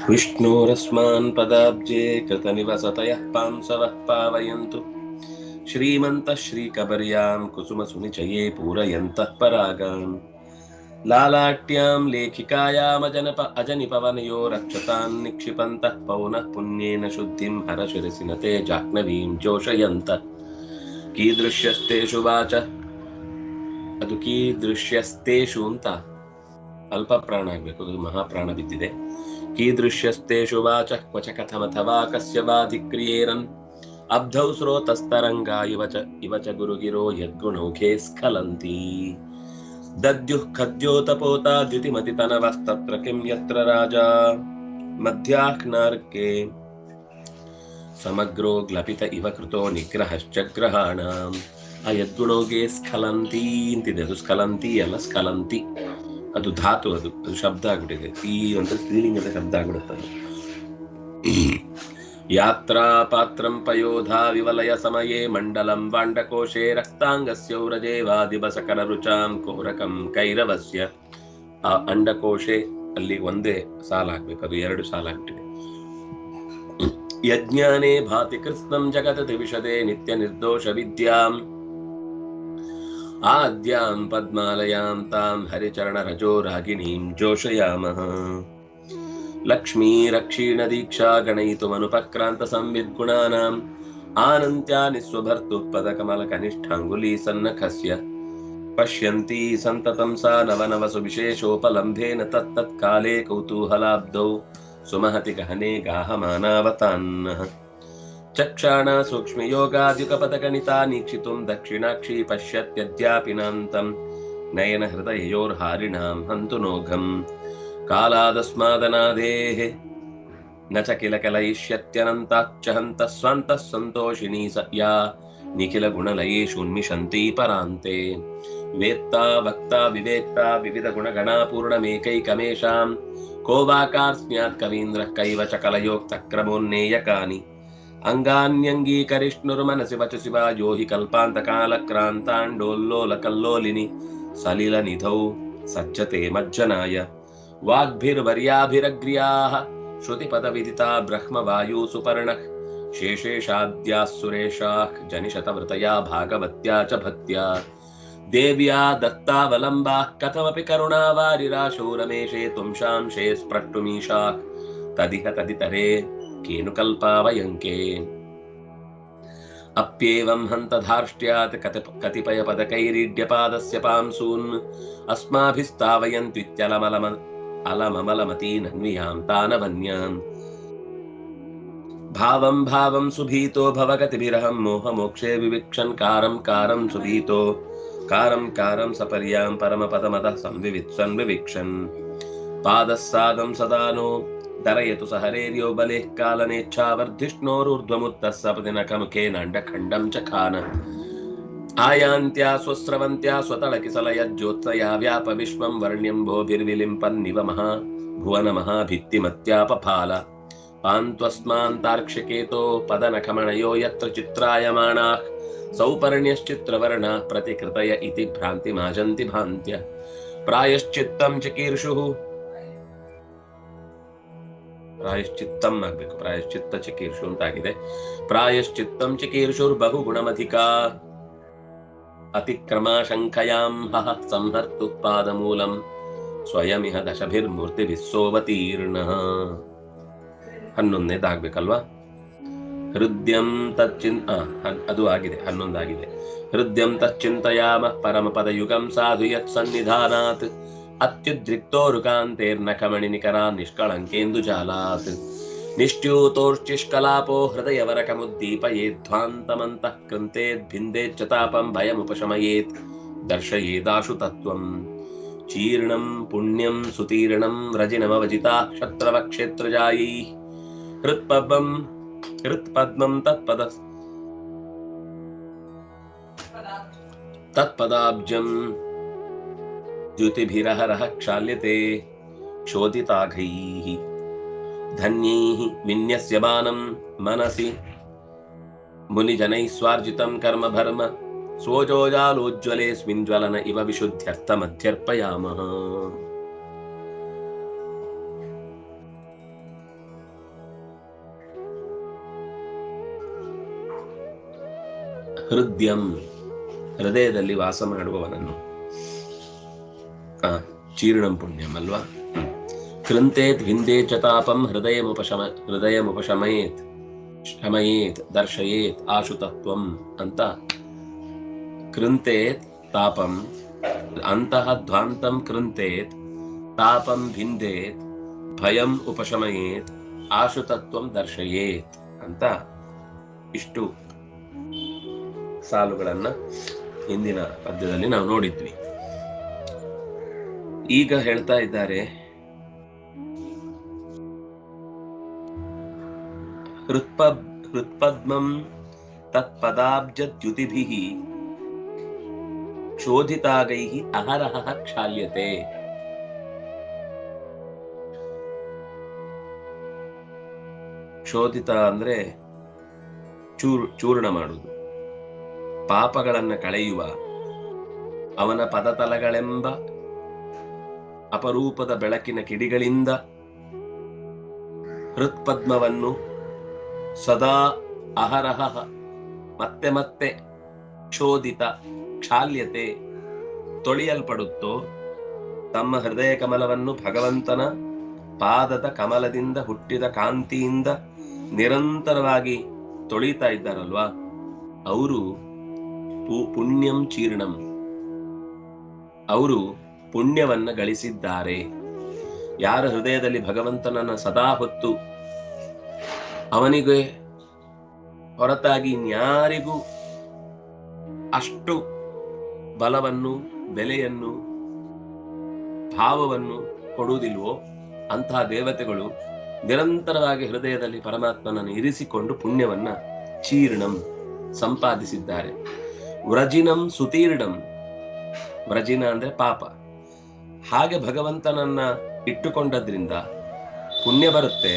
विष्णोरस्मान् पदाब्जे कृतनिवसतयः पांसवः पावयन्तु श्रीमन्तः श्रीकबर्यां कुसुमसुनिचये पूरयन्तः परागान् लालाट्यां लेखिकायामजनिपवनयो रक्षतान् निक्षिपन्तः पौनः पुण्येन शुद्धिं हरशिरसि नते जाह्नवीं जोषयन्तः कीदृश्यस्तेषु watch ಅದು कीदृश्यस्तेषु ಅಂತ ಅಲ್ಪ ಪ್ರಾಣ ಆಗಬೇಕು, ಅದು ಮಹಾಪ್ರಾಣ ಬಿದ್ದಿದೆ. कीदृश्यस्तेषु वाचः क्वच कथमथवा कस्य वाधिक्रियेरन् अब्धौ स्रोतस्तरङ्गा इव च गुरुगिरो यद्गुणौखे स्खलन्ति दद्युः खद्योतपोता द्युतिमतितनवस्तत्र किं यत्र राजा मध्याह्नार्के समग्रो ग्लपित इव कृतो निग्रहश्च ग्रहाणाम् यद्गुणौखे स्खलन्ति ಅಂತಿದೆ. ಅದು ಸ್ಖಲಂತಿ ಅಲ್ಲ, ಸ್ಖಲಂತಿ. ಅದು ಧಾತು, ಅದು ಶಬ್ದ ಆಗ್ಬಿಟ್ಟಿದೆ. ಈ ಒಂದು ಸ್ತ್ರೀಲಿಂಗದ ಶಬ್ದ ಆಗ್ಬಿಡುತ್ತೆ. ಯಾತ್ರಾ ಪಾತ್ರಂ ಪಯೋಧಾ ವಿವಲಯ ಸಮಯೇ ಮಂಡಲಂ ವಾಂಡಕೋಶೆ ರಕ್ತಾಂಗಸ್ಯೌರಜೇ ವಾದಿಬಸಕರ ರುಚಾಂ ಕೋರಕಂ ಕೈರವಸ್ಯ. ಆ ಅಂಡಕೋಶೆ ಅಲ್ಲಿ ಒಂದೇ ಸಾಲ ಹಾಕ್ಬೇಕು, ಅದು ಎರಡು ಸಾಲ ಆಗ್ಬಿಟ್ಟಿದೆ. ಯಜ್ಞಾನೇ ಭಾತಿ ಕೃತ್ಸ್ನಂ ಜಗದತಿ ವಿಶದೆ ನಿತ್ಯ ನಿರ್ದೋಷ ವಿದ್ಯಾಂ ಆದ್ಯಾಂ ಪದ್ಮಾಲಯಾಂ ತಾಂ ಹರಿಚರಣ ರಜೋ ರಾಗಿಣೀಂ ಜೋಷಯಾಮಃ. ಲಕ್ಷ್ಮೀ ರಕ್ಷೀಣ ದೀಕ್ಷಾ ಗಣಯಿತುಮನುಪಕ್ರಾಂತ ಸಂವಿದ್ಗುಣಾನಾಂ ಆನಂತ್ಯಾ ನಿಸ್ವಭರ್ತುಃ ಪದಕಮಲ ಕನಿಷ್ಠಾಂಗುಲೀ ಸನ್ನಖಸ್ಯ ಪಶ್ಯಂತಿ ಸಂತತಂ ಸಾ ನವನವಸು ವಿಶೇಷೋಪಲಂಭೇನ ತತ್ತತ್ಕಾಲೇ ಕೌತೂಹಲಾಬ್ಧೌ ಸುಮಹತಿ ಗಹನೆ ಗಾಹಮಾನಾವತಾನ್ನಃ. ಚಕ್ಷಾಣ ಸೂಕ್ಷ್ಮಯೋಗಾದ್ಯುಕಪದಗಣಿತಾ ನೀಕ್ಷಿತುಂ ದಕ್ಷಿಣಾಕ್ಷಿ ಪಶ್ಯತ್ಯದ್ಯಾಪಿನಾಂತಂ ನಯನ ಹೃದಯಯೋರ್ಹಾರಿಣಾಂ ಹಂತು ನೋಘಂ ಕಾಲಾದಸ್ಮಾದನಾದೇಃ ನ ಚ ಕಿಲ ಕಲಯಿಷ್ಯತ್ಯನಂತಾಚ್ಚ ಹಂತಃ ಸ್ವಂತಃ ಸಂತೋಷಿಣೀ ಯಾ ನಿಖಿಲ ಗುಣಲಯೇಷು ಉನ್ಮಿಷಂತಿ ಪರಾಂತೆ. ವೇತ್ತಾ ವಕ್ತಾ ವಿವೇಕ್ತಾ ವಿವಿಧ ಗುಣಗಣಾ ಪೂರ್ಣಮೇಕೈಕಮೇಷಾಂ ಕೋ ವಾಕಾರ್ಸ್ಮ್ಯಾತ್ ಕವೀಂದ್ರಃ ಕೈವ ಚ ಕಲಯೋಕ್ತ ಕ್ರಮೋನ್ನೇಯಕಾನಿ ಅಂಗಾನ್ಯಂಗೀಕರಿಷ್ಣುರ್ಮನಸಿ ವಚಸಿ ವಾ ಯೋ ಹಿ ಕಲ್ಪಾಂತಕಾಲಕ್ರಾಂತಾಂಡೋಲ್ಲೋಲ ಕಲ್ಲೋಲಿನಿ ಸಲಿಲ ನಿಧೌ ಸಜ್ಜತೆ ಮಜ್ಜನಾಯ ವಾಗ್ಭಿರ್ವರ್ಯಾಭಿರಗ್ರ್ಯಾಃ ಶ್ರುತಿಪದ ವಿದಿತಾ ಬ್ರಹ್ಮವಾಯು ಸುಪರ್ಣಃ ಶೇಷೇಷಾದ್ಯಾಃ ಸುರೇಶಾಃ ಜನಿಷತವೃತಯಾ ಭಾಗವತ್ಯಾ ಚ ಭಕ್ತ್ಯಾ ದೇವ್ಯಾ ದತ್ತಾವಲಂಬಾಃ ಕಥಮಪಿ ಕರುಣಾವಾರಿರಾಶೋ ರಮೇಶೇ ತುಂಶಾಂಶೇ ಸ್ಪೃಷ್ಟುಮೀಶಾಃ ತದಿಹ ತದಿತರೇ ಕೇನು ಕಲ್ಪಾವಯಂಕೆ. ಅಪ್ಯೇವಂ ಹಂತಧಾರ್ಷ್ಟ್ಯಾತ್ ಕತಿಪಯ ಪದಕೈರೀಡ್ಯಪಾದಸ್ಯ ಪಾಂಸೂನ್ ಅಸ್ಮಾಭಿಸ್ತಾವಯಂತ್ವಿತ್ಯಲಮಲಮತೀನನ್ವಿಯಾಂ ತಾನವನ್ಯಾಂ. ಭಾವಂ ಭಾವಂ ಸುಭೀತೋ ಭವಗತಿಭಿರಹಂ ಮೋಹಮೋಕ್ಷೇ ವಿವಿಕ್ಷನ್ ಕಾರಂ ಕಾರಂ ಸುಭೀತೋ ಕಾರಂ ಕಾರಂ ಸಪರ್ಯಾಂ ಪರಮಪದಮತಃ ಸಂವಿವಿತ್ಸನ್ ವಿವಿಕ್ಷನ್. ಪಾದಸ್ಸಾದಂ ಸದಾನೋ ದರಯತು ಸಹರೇರ್ಯೋ ಬಲೇಃ ಕಾಲನೇಚ್ಛಾವರ್ಧಿಷ್ಣೋರೂರ್ಧ್ವಮುತ್ತಃ ಸಪದಿನಖಮುಖೇನಾಂಡಖಂಡಂ ಚಖಾನ. ಆಯಾಂತ್ಯಾ ಸ್ವಸ್ರವಂತ್ಯಾ ಸ್ವತಳಕಿಸಲಯಜ್ಯೋತ್ಸಯಾ ವ್ಯಾಪ ವಿಶ್ವಂ ವರ್ಣ್ಯಂಭೋಭಿರ್ವಿಲಿಂಪನ್ನಿವ ಮಹಾ ಭುವನ ಮಹಾಭಿತ್ತಿಮತ್ಯಾಪಫಾಲ. ಪಾಂತ್ವಸ್ಮಾಂತಾರ್ಕ್ಷ್ಯಕೇತೋ ಪದನಖಮಣಯೋ ಯತ್ರ ಚಿತ್ರಾಯಮಾಣಾಃ ಸೌಪರ್ಣ್ಯಶ್ಚಿತ್ರವರ್ಣಾಃ ಪ್ರತಿಕೃತಯ ಇತಿ ಭ್ರಾಂತಿಮಾಜಂತಿ ಭಾಂತ್ಯ. ಪ್ರಾಯಶ್ಚಿತ್ತಂ ಚಿಕೀರ್ಷುಃ, ಪ್ರಾಯಶ್ಚಿತ್ತಂ ಆಗ್ಬೇಕು, ಪ್ರಾಯಶ್ಚಿತ್ತ ಚಿಕೀರ್ಷು ಅಂತಾಗಿದೆ. ಪ್ರಾಯಶ್ಚಿತ್ತಂ ಚಿಕೀರ್ಷುರ್ ಬಹು ಗುಣಮಧಿಕಾ ಅತಿಕ್ರಮಾಶಂಖಯಾಂ ಹಃ ಸಂಹರ್ತು ಪಾದಮೂಲಂ ಸ್ವಯಮಿಹ ದಶಭಿರ್ಮೂರ್ತಿಭಿಸ್ಸೋವತೀರ್ಣಃ. 11ನೇದಾಗ್ಬೇಕಲ್ವಾ? ಹೃದಯಂ ತಚ್ಚಿಂತ ಅದು ಆಗಿದೆ, 11 ಆಗಿದೆ. ಹೃದಯಂ ತಚ್ಚಿಂತಯಾಮ ಪರಮಪದಯುಗಂ ಸಾಧು ಯತ್ ಸನ್ನಿಧಾನಾತ್ ಅತ್ಯುದ್ರಿಕ್ತೋರುಕಾಂತೇರ್ನಖಮಣಿ ನಿಕರಾ ನಿಷ್ಕಳಂಕೇಂದುಜಾಲಾತ್. ನಿಷ್ಟ್ಯೂತೋಶ್ಚಿಷ್ಕಲಾಪೋ ಹೃದಯವರಕಮುದ್ದೀಪಯೇದ್ಧ್ವಾಂತಮಂತಃ ಕೃಂತೇದ್ಭಿಂದೇಚ್ಚ ತಾಪಂ ಭಯಮುಪಶಮಯೇತ್ ದರ್ಶಯೇದಾಶು ತತ್ವಂ. ಚೀರ್ಣಂ ಪುಣ್ಯಂ ಸುತೀರ್ಣಂ ವ್ರಜಿನಮವಜಿತಾ ಕ್ಷತ್ರವಕ್ಷೇತ್ರಜಾಯೈಃ ಹೃತ್ಪದ್ಮಂ ತತ್ಪದಾಬ್ಜಂ ದ್ಯುತಿಭಿರಹರಃ ಕ್ಷಾಲ್ಯತೆ ಕ್ಷೋದಿತಾಘೈಃ. ಧನ್ಯೈಃ ವಿನ್ಯಸ್ಯಮಾನಂ ಮನಸಿ ಮುನಿಜನೈಃ ಸ್ವಾರ್ಜಿತಂ ಕರ್ಮ ಭರ್ಮ ಸ್ವೋಜೋಜಾಲೋಜ್ವಲೇಸ್ಮಿನ್ ಜ್ವಲನ ಇವ ವಿಶುದ್ಧ್ಯರ್ಥಮಧ್ಯರ್ಪಯಾಮಃ. ಹೃದಯಂ, ಹೃದಯದಲ್ಲಿ ವಾಸ ಮಾಡುವವನನ್ನು. ಚೀರ್ಣಂ ಪುಣ್ಯಂ ಅಲ್ವಾ. ಕೃಂತೇತ್ ವಿಂದೇತ್ ಚ ತಾಪಂ ಹೃದಯಮುಪಶಮಯೇತ್ ಶಮಯೇತ್ ದರ್ಶಯೇತ್ ಆಶುತತ್ವಂ ಅಂತ. ಕೃಂತೇತ್ ತಾಪಂ ಅಂತಃ ಧ್ವಾಂತಂ ಕೃಂತೇತ್ ತಾಪಂ ಭಿಂದೇತ್ ಭಯಂ ಉಪಶಮಯೇತ್ ಆಶುತತ್ವಂ ದರ್ಶಯೇತ್ ಅಂತ ಇಷ್ಟು ಸಾಲುಗಳನ್ನ ಹಿಂದಿನ ಪದ್ಯದಲ್ಲಿ ನಾವು ನೋಡಿದ್ವಿ. ಈಗ ಹೇಳ್ತಾ ಇದ್ದಾರೆ, ಹೃತ್ಪದ್ಮಂ ತತ್ಪದಾಬ್ಜದ್ಯುತಿಭಿಃ ಶೋಧಿತಾಗೈಃ ಅಹರಹಃ ಕ್ಷಾಲ್ಯತೆ. ಶೋಧಿತ ಅಂದ್ರೆ ಚೂರ್ಣ ಮಾಡುವುದು, ಪಾಪಗಳನ್ನು ಕಳೆಯುವ ಅವನ ಪದತಲಗಳೆಂಬ ಅಪರೂಪದ ಬೆಳಕಿನ ಕಿಡಿಗಳಿಂದ ಹೃತ್ಪದ್ಮವನ್ನು ಸದಾ ಅಹರಹ ಮತ್ತೆ ಮತ್ತೆ ಶೋಧಿತ ಕ್ಷಾಲ್ಯತೆ ತೊಳೆಯಲ್ಪಡುತ್ತೋ ತಮ್ಮ ಹೃದಯ ಕಮಲವನ್ನು ಭಗವಂತನ ಪಾದದ ಕಮಲದಿಂದ ಹುಟ್ಟಿದ ಕಾಂತಿಯಿಂದ ನಿರಂತರವಾಗಿ ತೊಳಿತಾ ಇದ್ದಾರಲ್ವಾ, ಅವರು ಪುಣ್ಯಂ ಚೀರ್ಣಂ, ಅವರು ಪುಣ್ಯವನ್ನ ಗಳಿಸಿದ್ದಾರೆ. ಯಾರ ಹೃದಯದಲ್ಲಿ ಭಗವಂತನನ್ನ ಸದಾ ಹೊತ್ತು ಅವನಿಗೆ ಹೊರತಾಗಿ ಇನ್ಯಾರಿಗೂ ಅಷ್ಟು ಬಲವನ್ನು, ಬೆಲೆಯನ್ನು, ಭಾವವನ್ನು ಕೊಡುವುದಿಲ್ವೋ ಅಂತಹ ದೇವತೆಗಳು ನಿರಂತರವಾಗಿ ಹೃದಯದಲ್ಲಿ ಪರಮಾತ್ಮನನ್ನು ಇರಿಸಿಕೊಂಡು ಪುಣ್ಯವನ್ನ ಚೀರ್ಣಂ ಸಂಪಾದಿಸಿದ್ದಾರೆ. ವ್ರಜಿನಂ ಸುತೀರ್ಣಂ, ವ್ರಜಿನ ಅಂದ್ರೆ ಪಾಪ. ಹಾಗೆ ಭಗವಂತನನ್ನ ಇಟ್ಟುಕೊಂಡದ್ರಿಂದ ಪುಣ್ಯ ಬರುತ್ತೆ.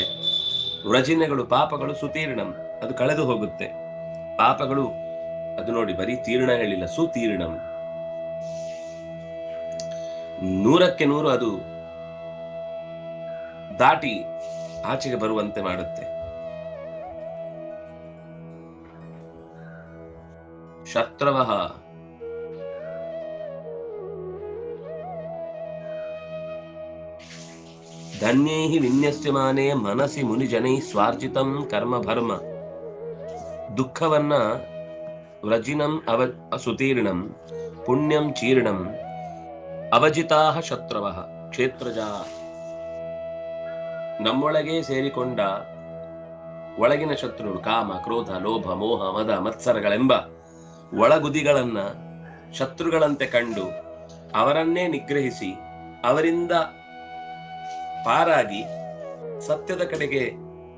ವ್ರಜಿನಗಳು, ಪಾಪಗಳು ಸುತೀರ್ಣಂ, ಅದು ಕಳೆದು ಹೋಗುತ್ತೆ. ಪಾಪಗಳು, ಅದು ನೋಡಿ ಬರೀ ತೀರ್ಣ ಹೇಳಿಲ್ಲ, ಸುತೀರ್ಣಂ, 100ಕ್ಕೆ 100 ಅದು ದಾಟಿ ಆಚೆಗೆ ಬರುವಂತೆ ಮಾಡುತ್ತೆ. ಶತ್ರವಃ ಧನ್ಯೈಃ ವಿನ್ಯಸ್ಯಮಾನೇ ಮನಸಿ ಮುನಿಜನೈಃ ಸ್ವಾರ್ಜಿತಂ ಕರ್ಮ ಭರ್ಮ. ದುಃಖವನ್ನ ವ್ರಜಿನಂ ಸುತೀರ್ಣಂ ಪುಣ್ಯಂ ಚೀರ್ಣಂ ಅವಜಿತಾಃ ಶತ್ರವಃ ಕ್ಷೇತ್ರಜಾ. ನಮ್ಮೊಳಗೆ ಸೇರಿಕೊಂಡ ಒಳಗಿನ ಶತ್ರುಗಳು, ಕಾಮ, ಕ್ರೋಧ, ಲೋಭ, ಮೋಹ, ಮದ, ಮತ್ಸರಗಳೆಂಬ ಒಳಗುದಿಗಳನ್ನ ಶತ್ರುಗಳಂತೆ ಕಂಡು ಅವರನ್ನೇ ನಿಗ್ರಹಿಸಿ ಅವರಿಂದ ಪಾರಾಗಿ ಸತ್ಯದ ಕಡೆಗೆ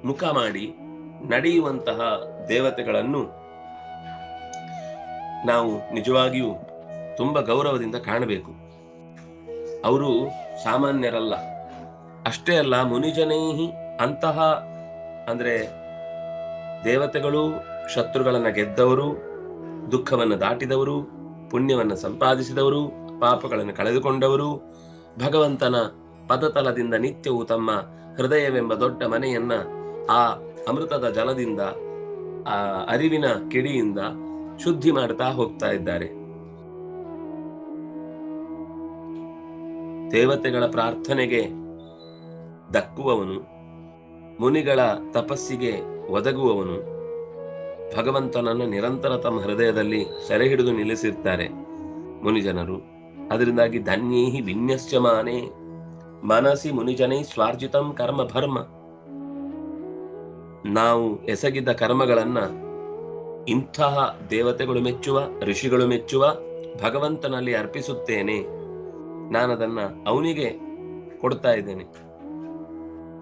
ಮುಖ ಮಾಡಿ ನಡೆಯುವಂತಹ ದೇವತೆಗಳನ್ನು ನಾವು ನಿಜವಾಗಿಯೂ ತುಂಬಾ ಗೌರವದಿಂದ ಕಾಣಬೇಕು. ಅವರು ಸಾಮಾನ್ಯರಲ್ಲ. ಅಷ್ಟೇ ಅಲ್ಲ, ಮುನಿಜನೈಹಿ, ಅಂತಹ ಅಂದ್ರೆ ದೇವತೆಗಳು ಶತ್ರುಗಳನ್ನ ಗೆದ್ದವರು, ದುಃಖವನ್ನು ದಾಟಿದವರು, ಪುಣ್ಯವನ್ನು ಸಂಪಾದಿಸಿದವರು, ಪಾಪಗಳನ್ನು ಕಳೆದುಕೊಂಡವರು, ಭಗವಂತನ ಪದತಲದಿಂದ ನಿತ್ಯವೂ ತಮ್ಮ ಹೃದಯವೆಂಬ ದೊಡ್ಡ ಮನೆಯನ್ನ ಆ ಅಮೃತದ ಜಲದಿಂದ, ಆ ಅರಿವಿನ ಕಿಡಿಯಿಂದ ಶುದ್ಧಿ ಮಾಡ್ತಾ ಹೋಗ್ತಾ ಇದ್ದಾರೆ. ದೇವತೆಗಳ ಪ್ರಾರ್ಥನೆಗೆ ದಕ್ಕುವವನು, ಮುನಿಗಳ ತಪಸ್ಸಿಗೆ ಒದಗುವವನು, ಭಗವಂತನನ್ನು ನಿರಂತರ ತಮ್ಮ ಹೃದಯದಲ್ಲಿ ಸೆರೆ ಹಿಡಿದು ನಿಲ್ಲಿಸಿರ್ತಾರೆ ಮುನಿಜನರು. ಅದರಿಂದಾಗಿ ಧನ್ಯೈಹಿ ವಿನ್ಯಸ್ಯಮಾನೇ ಮನಸಿ ಮುನಿಜನೈ ಸ್ವಾರ್ಜಿತಂ ಕರ್ಮ ಭರ್ಮ. ನಾವು ಎಸಗಿದ ಕರ್ಮಗಳನ್ನ ಇಂತಹ ದೇವತೆಗಳು ಮೆಚ್ಚುವ, ಋಷಿಗಳು ಮೆಚ್ಚುವ ಭಗವಂತನಲ್ಲಿ ಅರ್ಪಿಸುತ್ತೇನೆ. ನಾನದನ್ನ ಅವನಿಗೆ ಕೊಡ್ತಾ ಇದ್ದೇನೆ.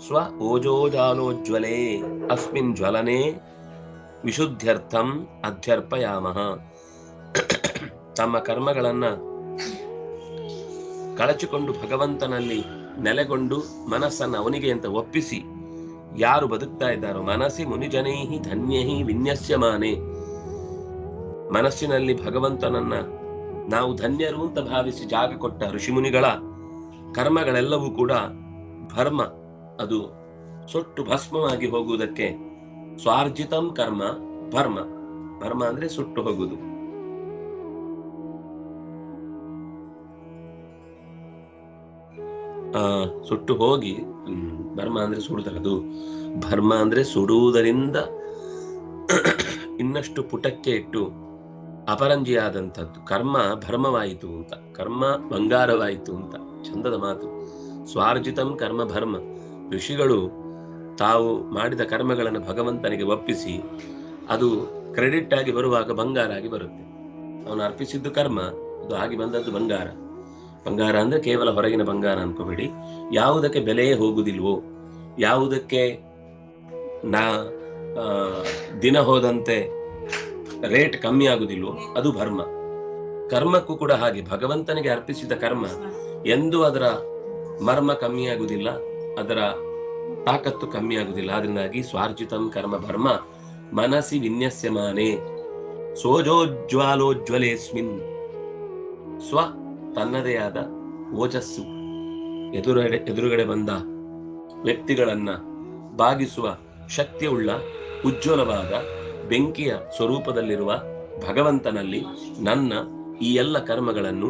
ಸ್ವ ಓಜೋಜಾಲೋಜ್ವಲೇ ಅಸ್ಮಿನ್ ಜ್ವಲನೆ ವಿಶುದ್ಧ್ಯರ್ಥಂ ಅಧ್ಯರ್ಪಯಾಮಃ. ತಮ್ಮ ಕರ್ಮಗಳನ್ನ ಕಳಚಿಕೊಂಡು ಭಗವಂತನಲ್ಲಿ ನೆಲೆಗೊಂಡು ಮನಸ್ಸನ್ನು ಅವನಿಗೆ ಅಂತ ಒಪ್ಪಿಸಿ ಯಾರು ಬದುಕ್ತಾ ಇದ್ದಾರೋ ಮನಸ್ಸಿ ಮುನಿಜನೈಹಿ ಧನ್ಯಹಿ ವಿನ್ಯಸ್ಯಮಾನೆ, ಮನಸ್ಸಿನಲ್ಲಿ ಭಗವಂತನನ್ನ ನಾವು ಧನ್ಯರು ಅಂತ ಭಾವಿಸಿ ಜಾಗ ಕೊಟ್ಟ ಋಷಿಮುನಿಗಳ ಕರ್ಮಗಳೆಲ್ಲವೂ ಕೂಡ ಭರ್ಮ, ಅದು ಸುಟ್ಟು ಭಸ್ಮವಾಗಿ ಹೋಗುವುದಕ್ಕೆ ಸ್ವಾರ್ಜಿತಂ ಕರ್ಮ ಭರ್ಮ. ಭರ್ಮ ಅಂದ್ರೆ ಸುಟ್ಟು ಹೋಗುವುದು. ಸುಟ್ಟು ಹೋಗಿ ಭರ್ಮ ಅಂದ್ರೆ ಸುಡುತ್ತಾರೆ, ಅದು ಭರ್ಮ ಅಂದ್ರೆ ಸುಡುವುದರಿಂದ ಇನ್ನಷ್ಟು ಪುಟಕ್ಕೆ ಇಟ್ಟು ಅಪರಂಜಿಯಾದಂಥದ್ದು. ಕರ್ಮ ಭರ್ಮವಾಯಿತು ಅಂತ, ಕರ್ಮ ಬಂಗಾರವಾಯಿತು ಅಂತ ಚಂದದ ಮಾತು. ಸ್ವಾರ್ಜಿತಂ ಕರ್ಮ ಭರ್ಮ. ಋಷಿಗಳು ತಾವು ಮಾಡಿದ ಕರ್ಮಗಳನ್ನು ಭಗವಂತನಿಗೆ ಒಪ್ಪಿಸಿ ಅದು ಕ್ರೆಡಿಟ್ ಆಗಿ ಬರುವಾಗ ಬಂಗಾರ ಆಗಿ ಬರುತ್ತೆ. ಅವನು ಅರ್ಪಿಸಿದ್ದು ಕರ್ಮ, ಅದು ಆಗಿ ಬಂದದ್ದು ಬಂಗಾರ. ಬಂಗಾರ ಅಂದ್ರೆ ಕೇವಲ ಹೊರಗಿನ ಬಂಗಾರ ಅನ್ಕೋಬೇಡಿ. ಯಾವುದಕ್ಕೆ ಬೆಲೆಯೇ ಹೋಗುದಿಲ್ವೋ, ಯಾವುದಕ್ಕೆ ದಿನ ಹೋದಂತೆ ರೇಟ್ ಕಮ್ಮಿ ಆಗುದಿಲ್ವೋ ಅದು ಭರ್ಮ. ಕರ್ಮಕ್ಕೂ ಕೂಡ ಹಾಗೆ, ಭಗವಂತನಿಗೆ ಅರ್ಪಿಸಿದ ಕರ್ಮ ಎಂದೂ ಅದರ ಮರ್ಮ ಕಮ್ಮಿ ಆಗುದಿಲ್ಲ, ಅದರ ತಾಕತ್ತು ಕಮ್ಮಿ ಆಗುದಿಲ್ಲ. ಅದರಿಂದಾಗಿ ಸ್ವಾರ್ಜಿತಂ ಕರ್ಮ ಭರ್ಮ ಮನಸ್ಸಿ ವಿನ್ಯಸ್ಯಮಾನೆ ಸೋಜೋಜ್ವಾಲೋಜ್ವಲೇಸ್ಮಿನ್. ಸ್ವ ತನ್ನದೇ ಆದ ಓಜಸ್ಸು, ಎದುರುಗಡೆ ಬಂದ ವ್ಯಕ್ತಿಗಳನ್ನ ಬಾಗಿಸುವ ಶಕ್ತಿಯುಳ್ಳ ಉಜ್ವಲವಾದ ಬೆಂಕಿಯ ಸ್ವರೂಪದಲ್ಲಿರುವ ಭಗವಂತನಲ್ಲಿ ನನ್ನ ಈ ಎಲ್ಲ ಕರ್ಮಗಳನ್ನು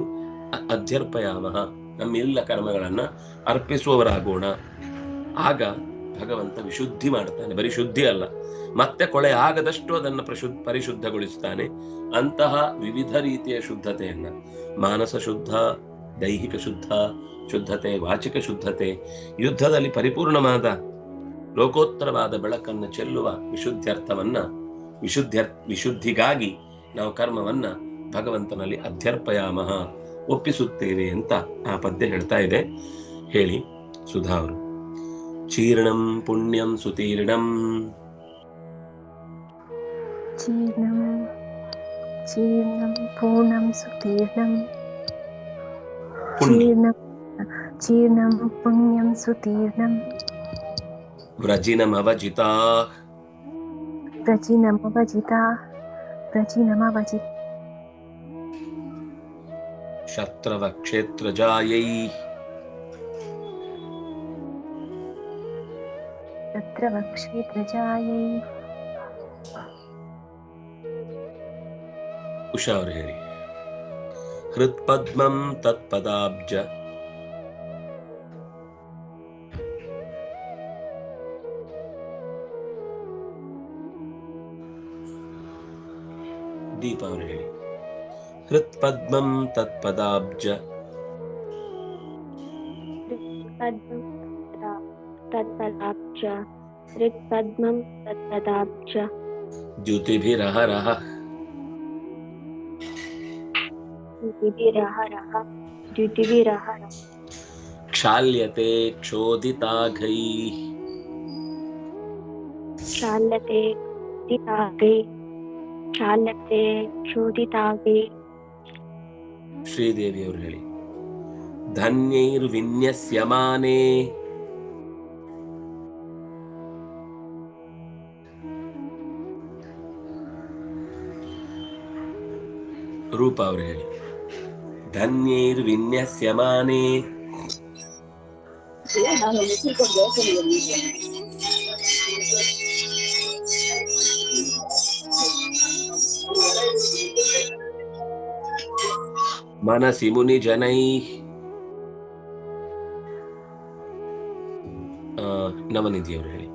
ಅಧ್ಯರ್ಪಯಾಮಃ, ನಮ್ಮ ಎಲ್ಲ ಕರ್ಮಗಳನ್ನ ಅರ್ಪಿಸುವವರಾಗೋಣ. ಆಗ ಭಗವಂತ ವಿಶುದ್ಧಿ ಮಾಡ್ತಾನೆ. ಬರೀ ಶುದ್ಧಿ ಅಲ್ಲ, ಮತ್ತೆ ಕೊಳೆ ಆಗದಷ್ಟು ಅದನ್ನು ಪರಿಶುದ್ಧಗೊಳಿಸ್ತಾನೆ. ಅಂತಹ ವಿವಿಧ ರೀತಿಯ ಶುದ್ಧತೆಯನ್ನ, ಮಾನಸ ಶುದ್ಧ, ದೈಹಿಕ ಶುದ್ಧತೆ, ವಾಚಿಕ ಶುದ್ಧತೆ, ಯುದ್ಧದಲ್ಲಿ ಪರಿಪೂರ್ಣವಾದ ಲೋಕೋತ್ತರವಾದ ಬೆಳಕನ್ನು ಚೆಲ್ಲುವ ವಿಶುದ್ಧ್ಯರ್ಥವನ್ನ, ವಿಶುದ್ಧಿಗಾಗಿ ನಾವು ಕರ್ಮವನ್ನ ಭಗವಂತನಲ್ಲಿ ಅಧ್ಯರ್ಪಯಾಮಃ, ಒಪ್ಪಿಸುತ್ತೇವೆ ಅಂತ ಆ ಪದ್ಯ ಹೇಳ್ತಾ ಇದೆ. ಹೇಳಿ ಸುಧಾ ಅವರು. ಚೀರ್ಣಂ ಪುಣ್ಯಂ ಸುತೀರ್ಣಂ, ಚೀರ್ಣಂ ಪೂರ್ಣಂ ಸುತೀರ್ಣಂ, ಚೀರ್ಣಂ ಪುಣ್ಯಂ ಸುತೀರ್ಣಂ, ವ್ರಜಿನಮವಜಿತಾ ಶತ್ರವ ಕ್ಷೇತ್ರಜಾಯೈ ಉಷಾ ಅವರು ಹೇಳಿ. ಹೃತ್ಪದ್ಮಂ ತತ್ಪದಾಬ್ಜ, ದೀಪ ಅವರು ಹೇಳಿ. ಹೃತ್ಪದ್ಮಂ ತತ್ಪದಾಬ್ಜ, ಹೃತ್ಪದ್ಮಂ ತತ್ಪದಾಬ್ಜ, ದ್ಯುತಿಭಿರಹರಹ ಕ್ಷಾಲ್ಯತೆ ಕ್ಷೋಧಿತಾಘೈಃ ಶ್ರೀದೇವಿ ಅವರು ಹೇಳಿ. ಧನ್ಯೈರ್ವಿನ್ಯಸ್ಯಮಾನೆ, ರೂಪ ಅವರು ಹೇಳಿ. ಧನ್ಯೈರ್ವಿನ್ಯಸ್ಯಮಾನೆ, ಮನಸಿ ಮುನಿಜನೈಃ, ನವನಿಧಿ ಅವರು ಹೇಳಿ.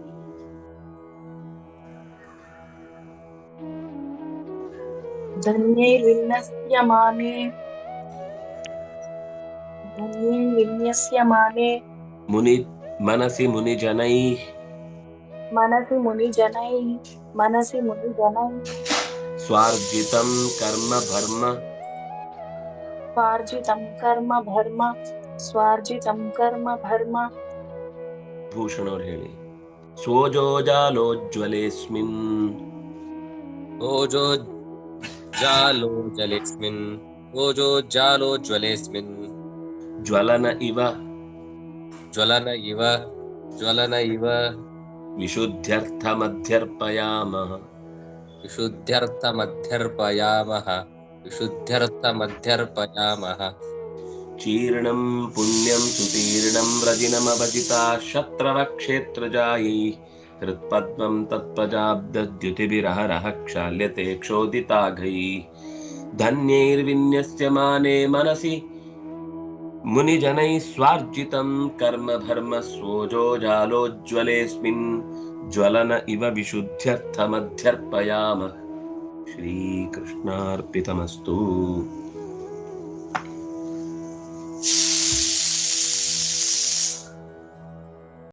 ಧನ್ಯೈರ್ವಿನ್ಯಸ್ಯಮಾನೆ ಮುನಿ ಮನಸಿ ಮುನಿಜನೈಃ, ಸ್ವಾರ್ಜಿತಂ ಕರ್ಮ ಭರ್ಮ, ಭೂಷಣ ಅವರು ಹೇಳಿ. ಸೋಜೋಜಾಲೋಜ್ವಲೇಸ್ಮಿನ್, ಜ್ವಲನ ಇವ विशुद्ध्यर्थमध्यर्पयामः विशुद्ध्यर्थमध्यर्पयामः विशुद्ध्यर्थमध्यर्पयामः चीर्णं पुण्यं सुतीर्णं व्रजिनमवजिता शत्रवक्षेत्रजायैः हृत्पद्मं तत्पजाब्दद्युतिभिरहरः क्षाल्यते क्षोदिताघैः धन्यैर्विन्यस्यमाने मनसि मुनिजनैः स्वार्जितं कर्मभर्म स्वोजोजालोज्ज्वलेऽस्मिन् ज्वलन इव विशुद्ध्यर्थमध्यर्पयामः। श्रीकृष्णार्पितमस्तु।